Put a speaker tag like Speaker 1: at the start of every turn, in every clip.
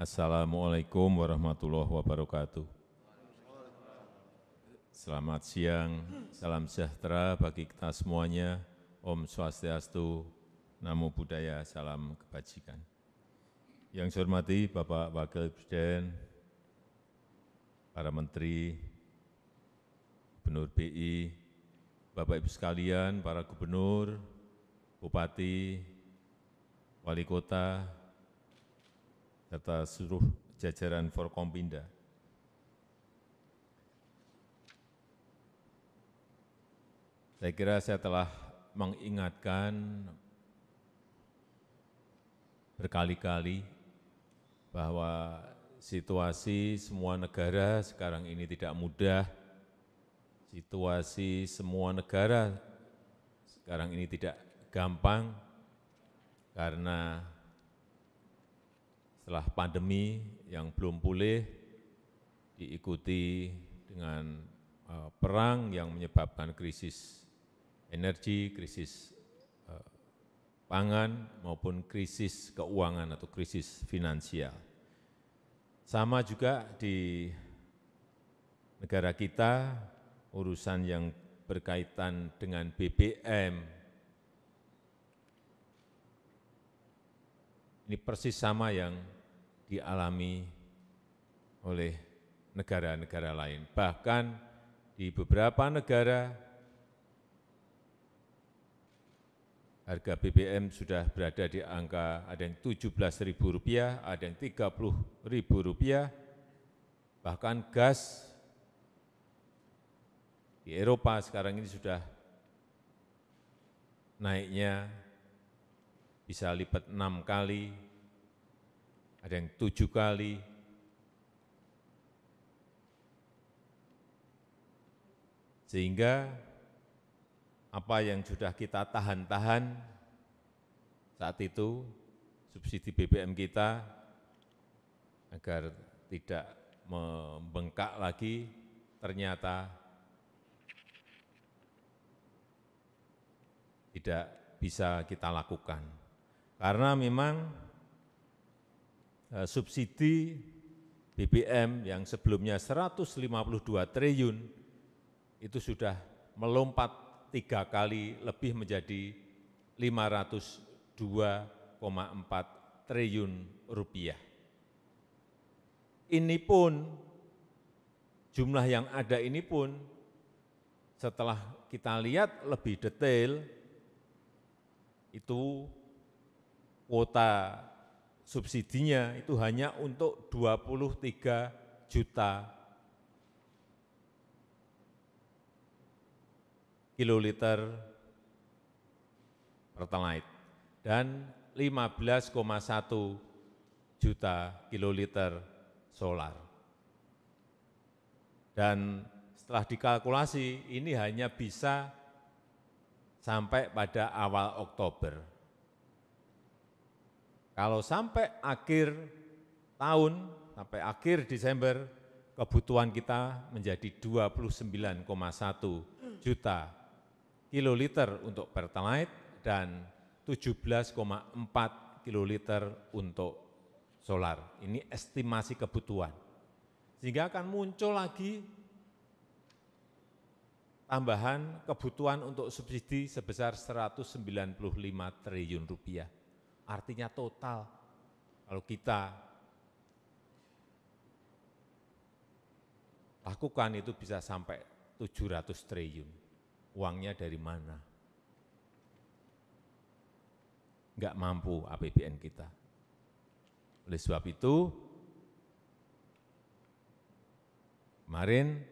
Speaker 1: Assalamualaikum warahmatullahi wabarakatuh. Selamat siang, salam sejahtera bagi kita semuanya. Om Swastiastu, Namo Buddhaya, salam kebajikan. Yang saya hormati Bapak Wakil Presiden, para Menteri, Gubernur BI, Bapak Ibu sekalian, para Gubernur, Bupati, Wali Kota, serta seluruh jajaran Forkompinda. Saya kira saya telah mengingatkan berkali-kali bahwa situasi semua negara sekarang ini tidak mudah, situasi semua negara sekarang ini tidak gampang, karena setelah pandemi yang belum pulih, diikuti dengan perang yang menyebabkan krisis energi, krisis pangan, maupun krisis keuangan atau krisis finansial. Sama juga di negara kita, urusan yang berkaitan dengan BBM, ini persis sama yang dialami oleh negara-negara lain. Bahkan di beberapa negara, harga BBM sudah berada di angka ada yang Rp17.000, ada yang Rp30.000, bahkan gas di Eropa sekarang ini sudah naiknya bisa lipat 6 kali, ada yang 7 kali. Sehingga apa yang sudah kita tahan-tahan saat itu, subsidi BBM kita, agar tidak membengkak lagi, ternyata tidak bisa kita lakukan. Karena memang subsidi BBM yang sebelumnya 152 triliun, itu sudah melompat 3 kali lebih menjadi 502,4 triliun rupiah. Ini pun, jumlah yang ada ini pun, setelah kita lihat lebih detail, itu kuota subsidinya itu hanya untuk 23 juta kiloliter Pertalite dan 15,1 juta kiloliter solar. Dan setelah dikalkulasi, ini hanya bisa sampai pada awal Oktober. Kalau sampai akhir tahun, sampai akhir Desember, kebutuhan kita menjadi 29,1 juta kiloliter untuk Pertalite dan 17,4 kiloliter untuk solar. Ini estimasi kebutuhan. Sehingga akan muncul lagi tambahan kebutuhan untuk subsidi sebesar 195 triliun rupiah. Artinya total, kalau kita lakukan itu bisa sampai 700 triliun. Uangnya dari mana? Enggak mampu APBN kita. Oleh sebab itu, kemarin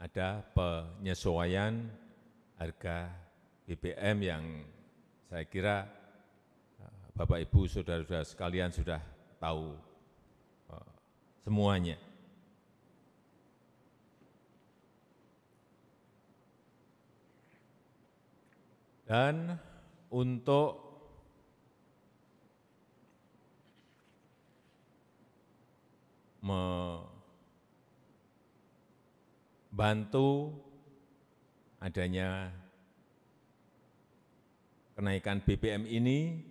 Speaker 1: ada penyesuaian harga BBM yang saya kira Bapak Ibu saudara-saudara sekalian sudah tahu semuanya. Dan untuk membantu adanya kenaikan BBM ini,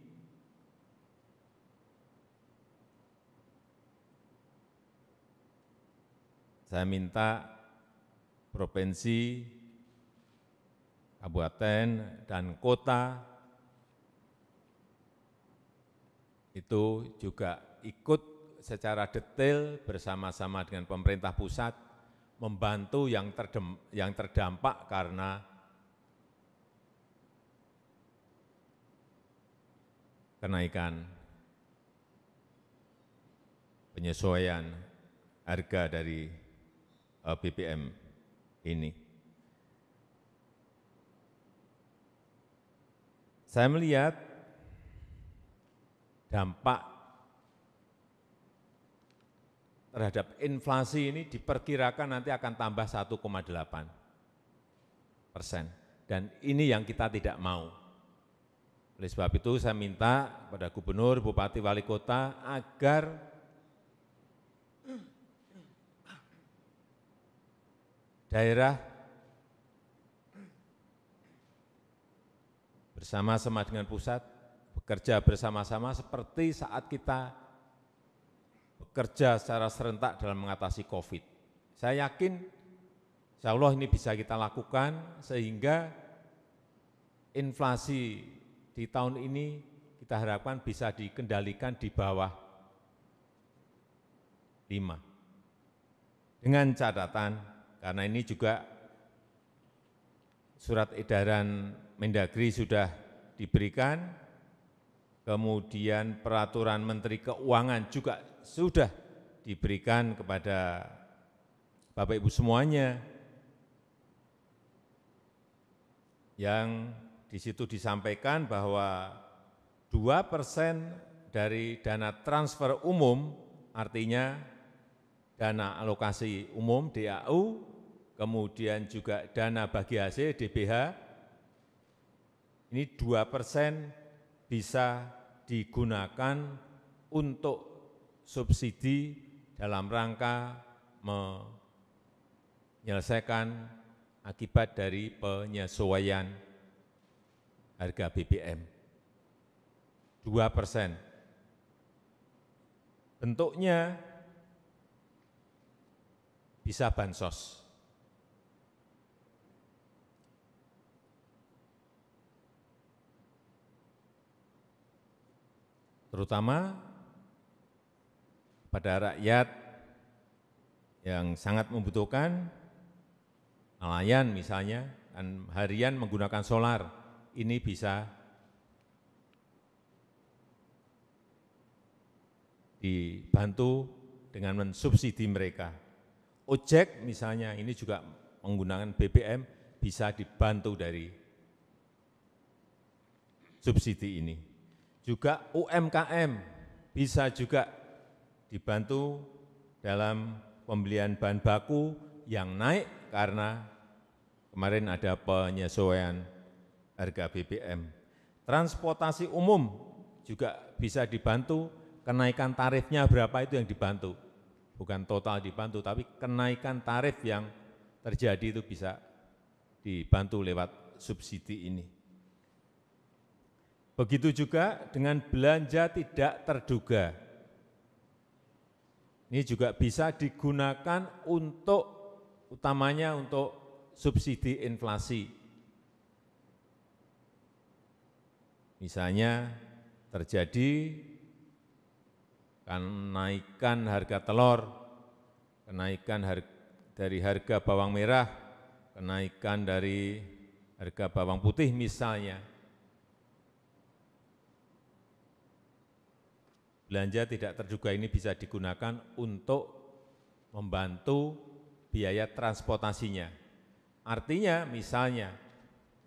Speaker 1: saya minta provinsi, kabupaten, dan kota itu juga ikut secara detail bersama-sama dengan pemerintah pusat membantu yang terdampak karena kenaikan penyesuaian harga dari BBM ini. Saya melihat dampak terhadap inflasi ini diperkirakan nanti akan tambah 1,8%. Dan ini yang kita tidak mau. Oleh sebab itu saya minta kepada gubernur, bupati, wali kota agar daerah bersama-sama dengan pusat bekerja bersama-sama seperti saat kita bekerja secara serentak dalam mengatasi COVID. Saya yakin insya Allah ini bisa kita lakukan sehingga inflasi di tahun ini kita harapkan bisa dikendalikan di bawah 5. Dengan catatan, karena ini juga surat edaran Mendagri sudah diberikan, kemudian peraturan Menteri Keuangan juga sudah diberikan kepada Bapak Ibu semuanya, yang di situ disampaikan bahwa 2% dari dana transfer umum, artinya dana alokasi umum DAU, kemudian juga dana bagi hasil DBH, ini 2% bisa digunakan untuk subsidi dalam rangka menyelesaikan akibat dari penyesuaian harga BBM. 2%. Bentuknya bisa bansos. Terutama pada rakyat yang sangat membutuhkan, nelayan misalnya, dan harian menggunakan solar, ini bisa dibantu dengan mensubsidi mereka. Ojek misalnya, ini juga menggunakan BBM, bisa dibantu dari subsidi ini. Juga UMKM bisa juga dibantu dalam pembelian bahan baku yang naik karena kemarin ada penyesuaian harga BBM. Transportasi umum juga bisa dibantu, kenaikan tarifnya berapa itu yang dibantu. Bukan total dibantu, tapi kenaikan tarif yang terjadi itu bisa dibantu lewat subsidi ini. Begitu juga dengan belanja tidak terduga. Ini juga bisa digunakan untuk, utamanya untuk subsidi inflasi. Misalnya terjadi kenaikan harga telur, kenaikan dari harga bawang merah, kenaikan dari harga bawang putih misalnya. Belanja tidak terduga ini bisa digunakan untuk membantu biaya transportasinya. Artinya misalnya,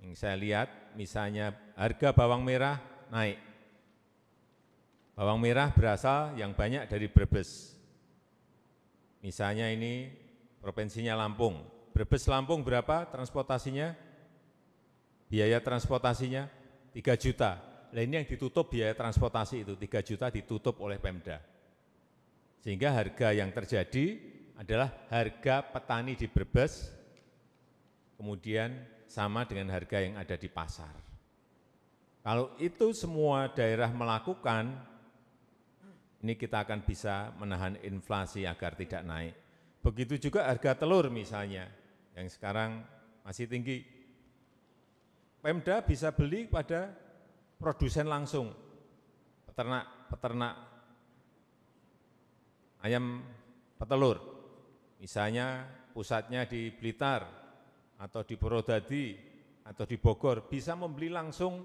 Speaker 1: yang saya lihat misalnya harga bawang merah naik. Bawang merah berasal yang banyak dari Brebes. Misalnya ini provinsinya Lampung. Brebes Lampung berapa transportasinya? Biaya transportasinya 3 juta. Nah ini yang ditutup biaya transportasi itu, 3 juta ditutup oleh Pemda. Sehingga harga yang terjadi adalah harga petani di Brebes, kemudian sama dengan harga yang ada di pasar. Kalau itu semua daerah melakukan, ini kita akan bisa menahan inflasi agar tidak naik. Begitu juga harga telur misalnya, yang sekarang masih tinggi. Pemda bisa beli pada produsen langsung, peternak ayam petelur. Misalnya pusatnya di Blitar, atau di Purwodadi, atau di Bogor, bisa membeli langsung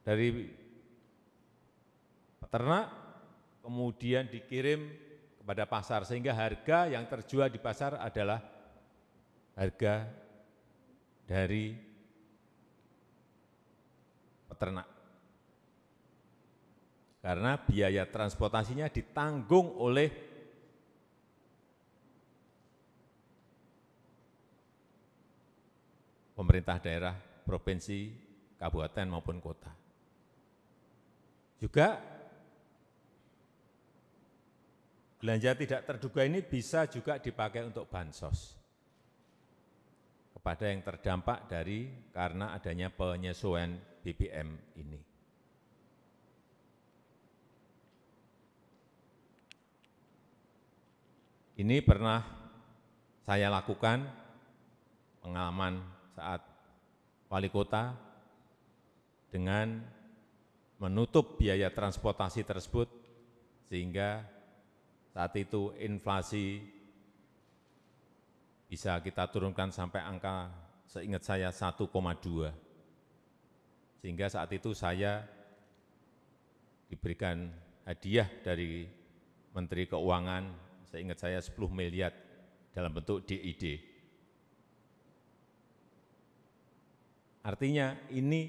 Speaker 1: dari peternak, kemudian dikirim kepada pasar, sehingga harga yang terjual di pasar adalah harga dari peternak. Karena biaya transportasinya ditanggung oleh pemerintah daerah, provinsi, kabupaten maupun kota. Juga belanja tidak terduga ini bisa juga dipakai untuk bansos kepada yang terdampak karena adanya penyesuaian BBM ini. Ini pernah saya lakukan pengalaman saat wali kota dengan menutup biaya transportasi tersebut, sehingga saat itu inflasi bisa kita turunkan sampai angka, seingat saya, 1,2. Sehingga saat itu saya diberikan hadiah dari Menteri Keuangan, seingat saya 10 miliar dalam bentuk DID. Artinya ini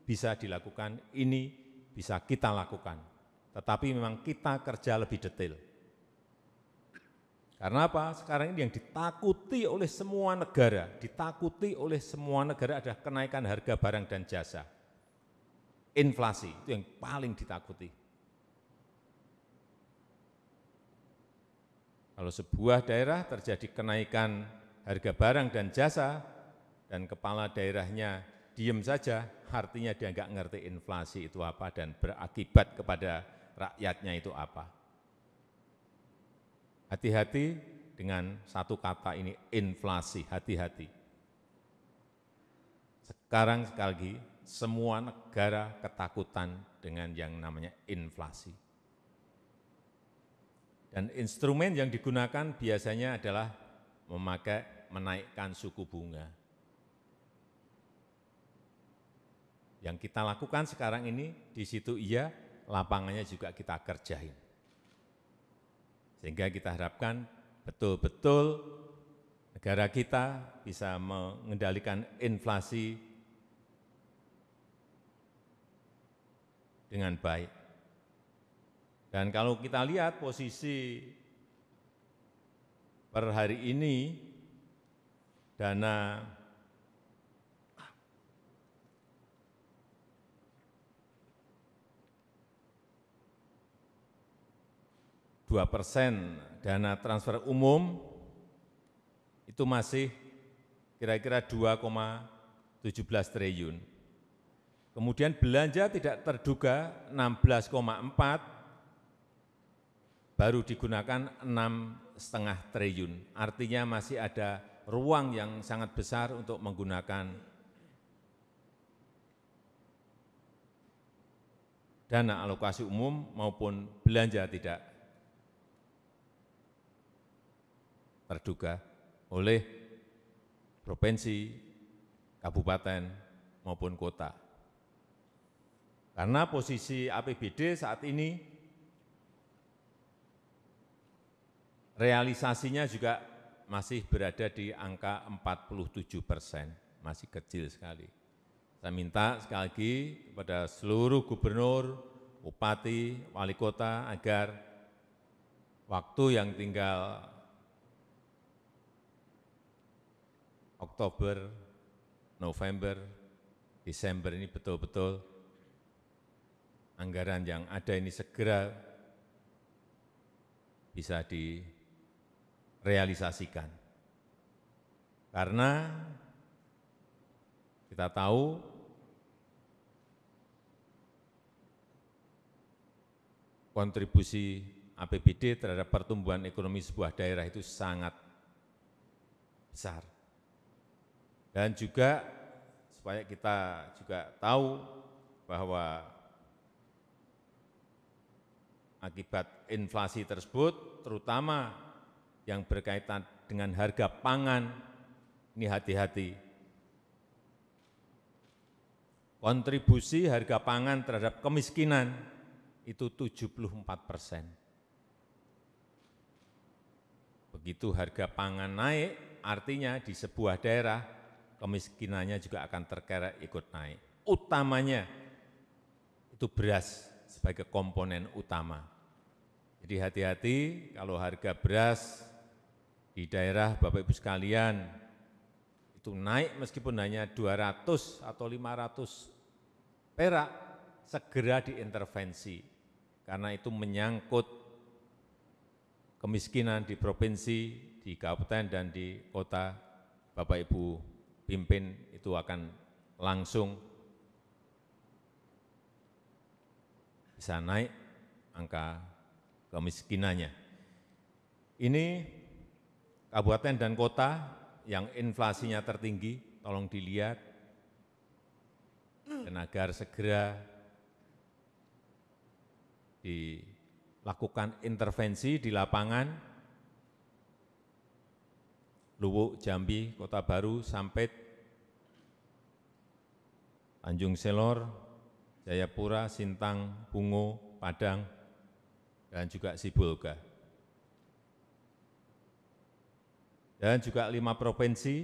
Speaker 1: bisa dilakukan, ini bisa kita lakukan. Tetapi memang kita kerja lebih detail. Karena apa? Sekarang ini yang ditakuti oleh semua negara, adalah kenaikan harga barang dan jasa. Inflasi, itu yang paling ditakuti. Kalau sebuah daerah terjadi kenaikan harga barang dan jasa, dan kepala daerahnya diem saja, artinya dia nggak ngerti inflasi itu apa dan berakibat kepada rakyatnya itu apa. Hati-hati dengan satu kata ini, inflasi, hati-hati. Sekarang sekali lagi, semua negara ketakutan dengan yang namanya inflasi. Dan instrumen yang digunakan biasanya adalah menaikkan suku bunga. Yang kita lakukan sekarang ini, di situ iya, lapangannya juga kita kerjain. Sehingga kita harapkan betul-betul negara kita bisa mengendalikan inflasi dengan baik. Dan kalau kita lihat posisi per hari ini, dana ,2% dana transfer umum itu masih kira-kira 2,17 triliun. Kemudian belanja tidak terduga 16,4, baru digunakan 6,5 triliun. Artinya masih ada ruang yang sangat besar untuk menggunakan dana alokasi umum maupun belanja tidak terduga oleh provinsi, kabupaten, maupun kota. Karena posisi APBD saat ini, realisasinya juga masih berada di angka 47%, masih kecil sekali. Saya minta sekali lagi kepada seluruh gubernur, bupati, wali kota agar waktu yang tinggal Oktober, November, Desember ini betul-betul anggaran yang ada ini segera bisa direalisasikan. Karena kita tahu kontribusi APBD terhadap pertumbuhan ekonomi sebuah daerah itu sangat besar. Dan juga supaya kita juga tahu bahwa akibat inflasi tersebut, terutama yang berkaitan dengan harga pangan, ini hati-hati. Kontribusi harga pangan terhadap kemiskinan itu 74%. Begitu harga pangan naik, artinya di sebuah daerah kemiskinannya juga akan terkerek ikut naik. Utamanya itu beras sebagai komponen utama. Jadi hati-hati kalau harga beras di daerah Bapak Ibu sekalian itu naik meskipun hanya 200 atau 500 perak, segera diintervensi. Karena itu menyangkut kemiskinan di provinsi, di kabupaten dan di kota Bapak Ibu pimpin itu akan langsung bisa naik angka kemiskinannya. Ini kabupaten dan kota yang inflasinya tertinggi, tolong dilihat, dan agar segera dilakukan intervensi di lapangan, Luwuk, Jambi, Kota Baru, Sampit, Tanjung Selor, Jayapura, Sintang, Bungo, Padang, dan juga Sibolga. Dan juga 5 provinsi,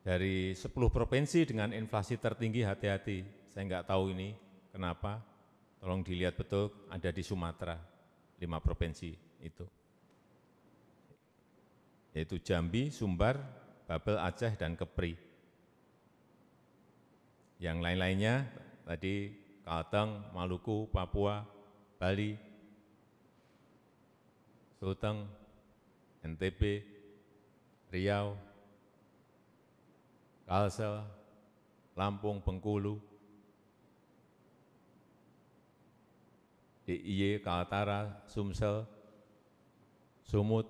Speaker 1: dari 10 provinsi dengan inflasi tertinggi, hati-hati. Saya enggak tahu ini kenapa, tolong dilihat betul, ada di Sumatera, 5 provinsi itu. Yaitu Jambi, Sumbar, Babel, Aceh, dan Kepri. Yang lain-lainnya tadi Kalteng, Maluku, Papua, Bali, Sulteng, NTB, Riau, Kalsel, Lampung, Bengkulu, DIY, Kaltara, Sumsel, Sumut,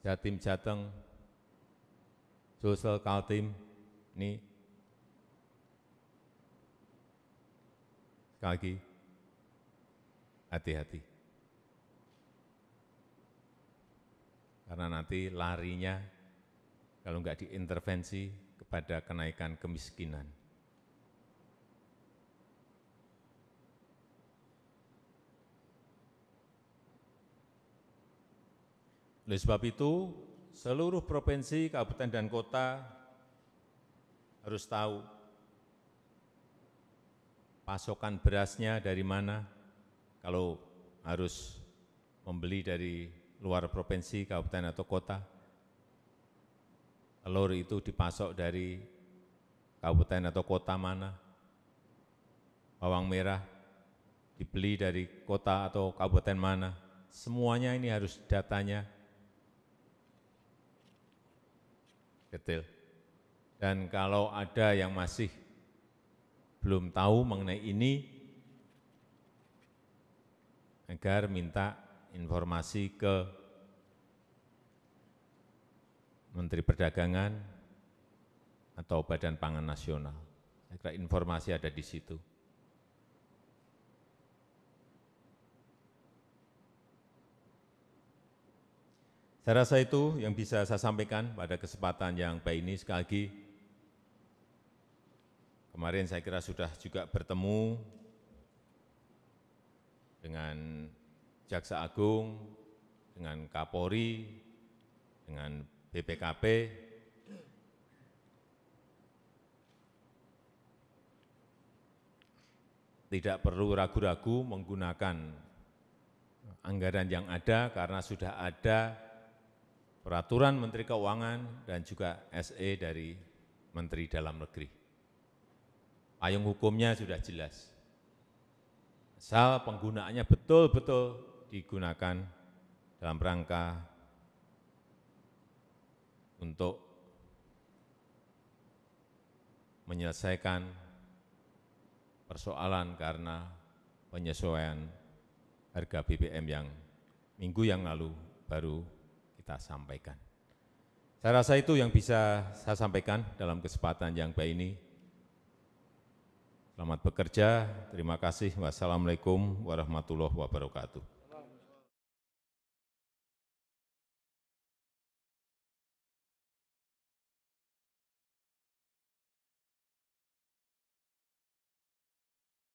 Speaker 1: Jatim, Jateng, Sulsel, Kaltim, ini sekali lagi hati-hati. Karena nanti larinya kalau enggak diintervensi kepada kenaikan kemiskinan. Oleh sebab itu, seluruh provinsi, kabupaten, dan kota harus tahu pasokan berasnya dari mana, kalau harus membeli dari luar provinsi, kabupaten, atau kota. Telur itu dipasok dari kabupaten atau kota mana, bawang merah dibeli dari kota atau kabupaten mana, semuanya ini harus datanya detail. Dan kalau ada yang masih belum tahu mengenai ini, agar minta informasi ke Menteri Perdagangan atau Badan Pangan Nasional. Saya kira informasi ada di situ. Saya rasa itu yang bisa saya sampaikan pada kesempatan yang baik ini. Sekali lagi, kemarin saya kira sudah juga bertemu dengan Jaksa Agung, dengan Kapolri, dengan BPKP, tidak perlu ragu-ragu menggunakan anggaran yang ada karena sudah ada peraturan Menteri Keuangan dan juga SE dari Menteri Dalam Negeri. Payung hukumnya sudah jelas. Asal penggunaannya betul-betul digunakan dalam rangka untuk menyelesaikan persoalan karena penyesuaian harga BBM yang minggu yang lalu baru kita sampaikan. Saya rasa itu yang bisa saya sampaikan dalam kesempatan yang baik ini. Selamat bekerja, terima kasih. Wassalamualaikum warahmatullahi wabarakatuh.